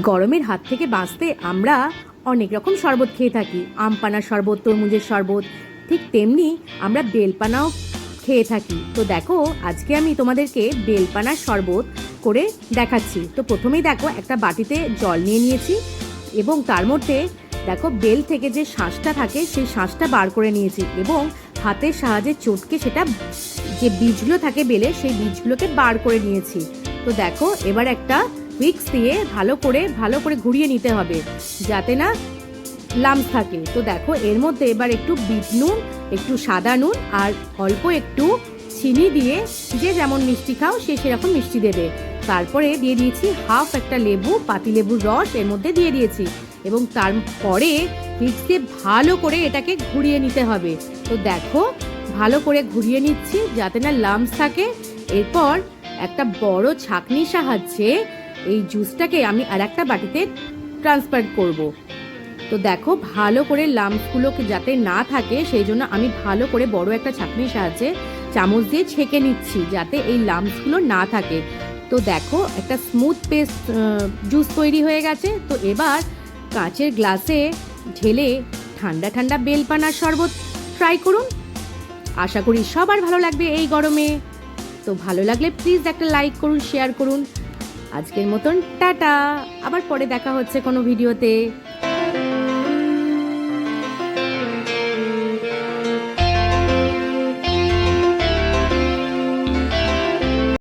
গরমের হাত থেকে বাঁচতে আমরা অনেক রকম শরবত খেয়ে থাকি। আম পানার শরবত, তরমুজের শরবত, ঠিক তেমনি আমরা বেলপানাও খেয়ে থাকি। তো দেখো, আজকে আমি তোমাদেরকে বেলপানার শরবত করে দেখাচ্ছি। তো প্রথমেই দেখো, একটা বাটিতে জল নিয়ে নিয়েছি এবং তার মধ্যে দেখো বেল থেকে যে শাঁসটা থাকে সেই শাঁসটা বার করে নিয়েছি এবং হাতের সাহায্যে চটকে সেটা যে বীজগুলো থাকে বেলে সেই বীজগুলোকে বার করে নিয়েছি। তো দেখো, এবার একটা উইক্স দিয়ে ভালো করে ঘুরিয়ে নিতে হবে যাতে না লাম্পস থাকে। তো দেখো, এর মধ্যে এবার একটু বিট নুন, একটু সাদা নুন আর অল্প একটু চিনি দিয়ে, যে যেমন মিষ্টি খাও সে সেরকম মিষ্টি দেবে। তারপরে দিয়ে দিয়েছি হাফ একটা লেবু, পাতিলেবুর রস এর মধ্যে দিয়ে দিয়েছি এবং তারপরে উইক্স দিয়ে ভালো করে এটাকে ঘুরিয়ে নিতে হবে। তো দেখো, ভালো করে ঘুরিয়ে নিচ্ছি যাতে না লাম্পস থাকে। এরপর একটা বড় ছাঁকনির সাহায্যে এই জুসটাকে আমি আর একটা বাটিতে ট্রান্সফার করব। তো দেখো, ভালো করে লাম্পসগুলোকে যাতে না থাকে সেই জন্য আমি ভালো করে বড় একটা ছাঁকনির সাহায্যে চামচ দিয়ে ছেঁকে নিচ্ছি যাতে এই লাম্পসগুলো না থাকে। তো দেখো, একটা স্মুথ পেস্ট জুস তৈরি হয়ে গেছে। তো এবার কাঁচের গ্লাসে ঢেলে ঠান্ডা ঠান্ডা বেলপানার শরবত ট্রাই করুন। আশা করি সবার ভালো লাগবে এই গরমে। তো ভালো লাগলে প্লিজ একটা লাইক করুন, শেয়ার করুন। আজকের মতন টাটা, আবার পরে দেখা হচ্ছে কোনো ভিডিওতে।